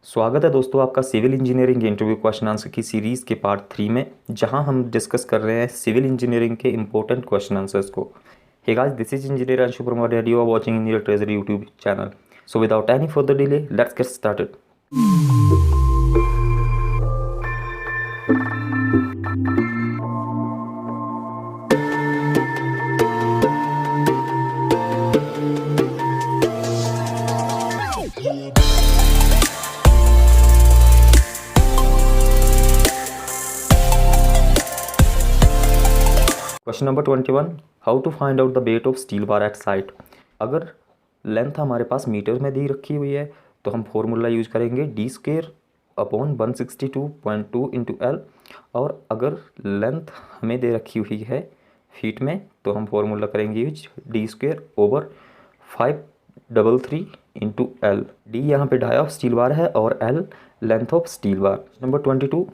स्वागत है दोस्तों आपका civil engineering interview question answer की सीरीज़ के पार्ट 3 में, जहां हम डिस्कस कर रहे हैं सिविल इंजीनियरिंग के इंपॉर्टेंट क्वेश्चन आंसर्स को। Hey guys, this is engineer Anshu Parmar and you are watching engineer treasury YouTube channel. So without any further delay, let's get started. Question number 21, how to find out the weight of steel bar at site. अगर length हमारे पास metre में दी रखी हुई है तो हम formula use करेंगे d²/162.2 इंटू एल, और अगर लेंथ हमें दे रखी हुई है फीट में तो हम फॉर्मूला करेंगे use d²/533 into L. D यहाँ पे डाया ऑफ स्टील बार है और L length of steel bar. Number 22,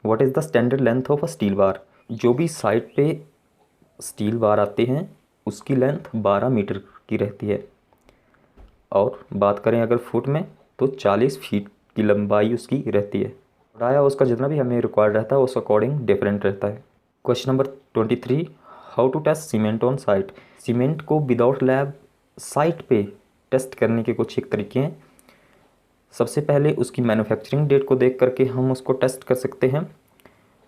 what is the standard length of a steel bar. जो भी साइड पे स्टील बार आते हैं उसकी लेंथ 12 मीटर की रहती है, और बात करें अगर फुट में तो 40 फीट की लंबाई उसकी रहती है। डाया उसका जितना भी हमें रिक्वायर्ड रहता है उस अकॉर्डिंग डिफरेंट रहता है। Question number 23, how to test cement on site. Cement को विदाउट लैब साइट पे टेस्ट करने के कुछ एक तरीके हैं। सबसे पहले उसकी मैन्युफैक्चरिंग डेट को देख करके हम उसको टेस्ट कर सकते हैं।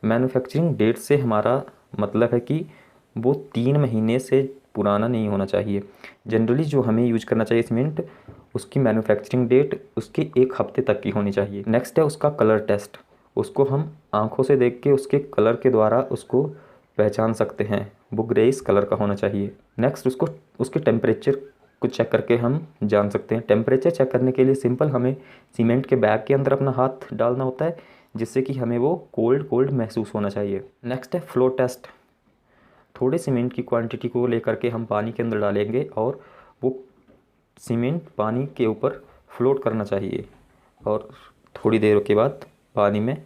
मैन्युफैक्चरिंग डेट से हमारा मतलब है कि वो 3 महीने से पुराना नहीं होना चाहिए। जनरली जो हमें यूज करना चाहिए सीमेंट, उसकी मैन्युफैक्चरिंग डेट उसके 1 हफ्ते तक की होनी चाहिए। नेक्स्ट है उसका कलर टेस्ट। उसको हम आंखों से देख के उसके कलर के द्वारा उसको पहचान सकते हैं, वो ग्रेइश कलर का होना चाहिए। नेक्स्ट उसको उसके टेम्परेचर को चेक करके हम जान सकते हैं। टेम्परेचर चेक करने के लिए सिंपल हमें सीमेंट के बैग के अंदर अपना हाथ डालना होता है, जिससे कि हमें वो कोल्ड महसूस होना चाहिए। नेक्स्ट है फ्लो टेस्ट। थोड़े सीमेंट की क्वांटिटी को लेकर के हम पानी के अंदर डालेंगे और वो सीमेंट पानी के ऊपर फ्लोट करना चाहिए, और थोड़ी देर के बाद पानी में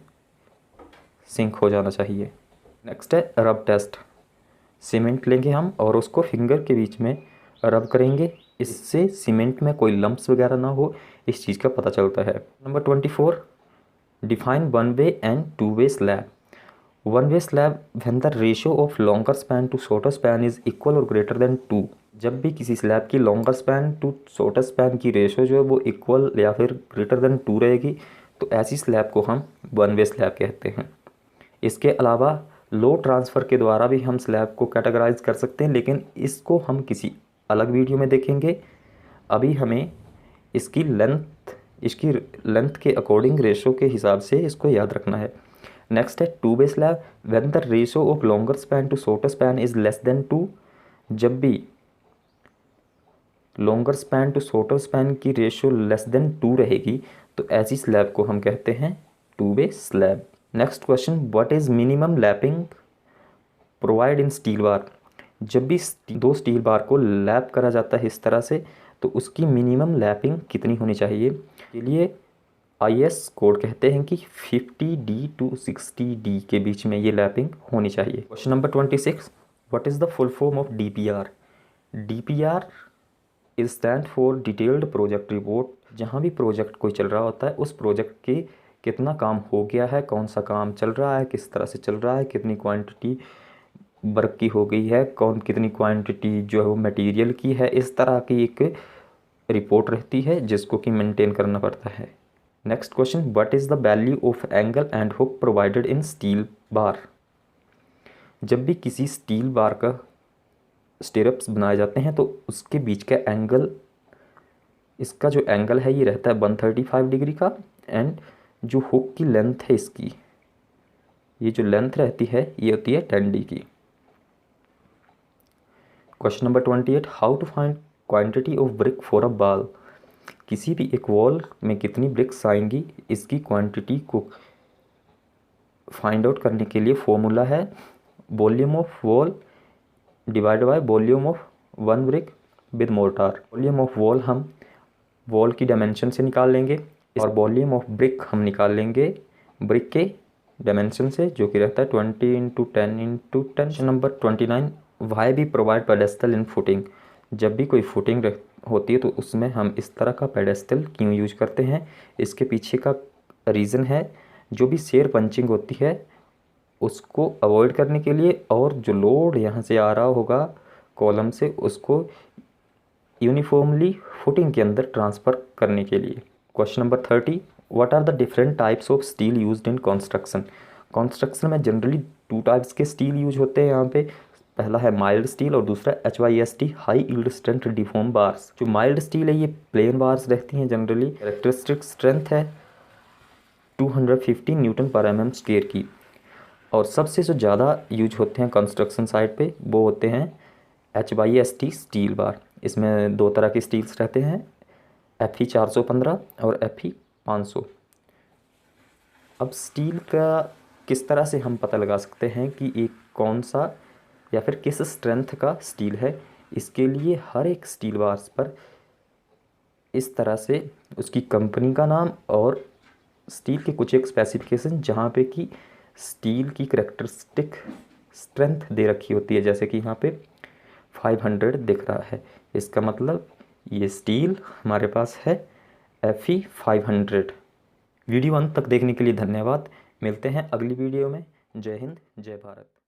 सिंक हो जाना चाहिए। नेक्स्ट है रब टेस्ट। सीमेंट लेंगे हम और उसको फिंगर के बीच में रब करेंगे, इससे सीमेंट में कोई लम्प्स वगैरह ना हो, इस चीज़ का पता चलता है। Number 24, define one way and two way slab. One way slab when the ratio of longer span to shorter span is equal और ग्रेटर देन 2। जब भी किसी स्लैब की longer span to shorter span की रेशियो जो है वो equal या फिर ग्रेटर देन 2 रहेगी, तो ऐसी स्लैब को हम वन वे स्लैब कहते हैं। इसके अलावा लो ट्रांसफ़र के द्वारा भी हम स्लैब को कैटेगराइज कर सकते हैं, लेकिन इसको हम किसी अलग वीडियो में देखेंगे। अभी हमें इसकी लेंथ के अकॉर्डिंग रेशियो के हिसाब से इसको याद रखना है। नेक्स्ट है two way slab when the ratio of longer span to shorter span is less than 2। जब भी longer span to shorter span की रेशियो लेस देन 2 रहेगी तो ऐसी स्लैब को हम कहते हैं two way slab. Next question, what is minimum lapping provide in steel bar. जब भी 2 स्टील बार को लैप करा जाता है इस तरह से, तो उसकी मिनिमम लैपिंग कितनी होनी चाहिए। के लिए IS कोड कहते हैं कि 50D to 60D के बीच में ये लैपिंग होनी चाहिए। Question number 26, what is the full form of DPR। DPR is stand for detailed project report. जहाँ भी प्रोजेक्ट कोई चल रहा होता है उस प्रोजेक्ट के कितना काम हो गया है, कौन सा काम चल रहा है, किस तरह से चल रहा है, कितनी क्वांटिटी वर्क की हो गई है, कितनी क्वांटिटी जो है वो मटेरियल की है, इस तरह की एक रिपोर्ट रहती है जिसको कि मेंटेन करना पड़ता है। Next question, what is the value of angle and hook provided in steel bar. जब भी किसी स्टील बार का स्टिरप्स बनाए जाते हैं तो उसके बीच का एंगल, इसका जो एंगल है ये रहता है 135 डिग्री का, एंड जो हुक की लेंथ है इसकी, ये जो लेंथ रहती है ये होती है 10D की। Question number 28, how to find quantity of brick for a wall. किसी भी एक वॉल में कितनी ब्रिक्स आएंगी, इसकी क्वांटिटी को फाइंड आउट करने के लिए फॉर्मूला है volume of wall divide by volume of one brick with mortar. Volume of wall हम वॉल की डायमेंशन से निकाल लेंगे और वॉल्यूम ऑफ ब्रिक हम निकाल लेंगे ब्रिक के डायमेंशन से, जो कि रहता है 20 × 10 × 10। Number 29, why be provide pedestal in footing. जब भी कोई फुटिंग होती है तो उसमें हम इस तरह का पेडेस्टल क्यों यूज करते हैं, इसके पीछे का रीज़न है जो भी शेयर पंचिंग होती है उसको अवॉइड करने के लिए, और जो लोड यहाँ से आ रहा होगा कॉलम से उसको यूनिफॉर्मली फुटिंग के अंदर ट्रांसफ़र करने के लिए। Question number 30, what are the different types of steel used in construction. Construction में जनरली 2 टाइप्स के स्टील यूज होते हैं यहाँ पे। पहला है माइल्ड स्टील और दूसरा HYST high yield strength deform bars. जो माइल्ड स्टील है ये प्लेन बार्स रहती हैं जनरली। कैरेक्टरिस्टिक स्ट्रेंथ है 250 न्यूटन पर mm स्क्वायर की। और सबसे जो ज़्यादा यूज होते हैं कंस्ट्रक्शन साइट पे वो होते हैं HYST स्टील बार। इसमें 2 तरह के स्टील्स रहते हैं, FE 415 और FE 500। अब स्टील का किस तरह से हम पता लगा सकते हैं कि एक कौन सा या फिर किस स्ट्रेंथ का स्टील है, इसके लिए हर एक स्टील बार्स पर इस तरह से उसकी कंपनी का नाम और स्टील के कुछ एक स्पेसिफिकेशन जहाँ पे कि स्टील की करेक्टरिस्टिक स्ट्रेंथ दे रखी होती है। जैसे कि यहाँ पे 500 दिख रहा है, इसका मतलब ये स्टील हमारे पास है FE 500। वीडियो अंत तक देखने के लिए धन्यवाद। मिलते हैं अगली वीडियो में। जय हिंद, जय भारत।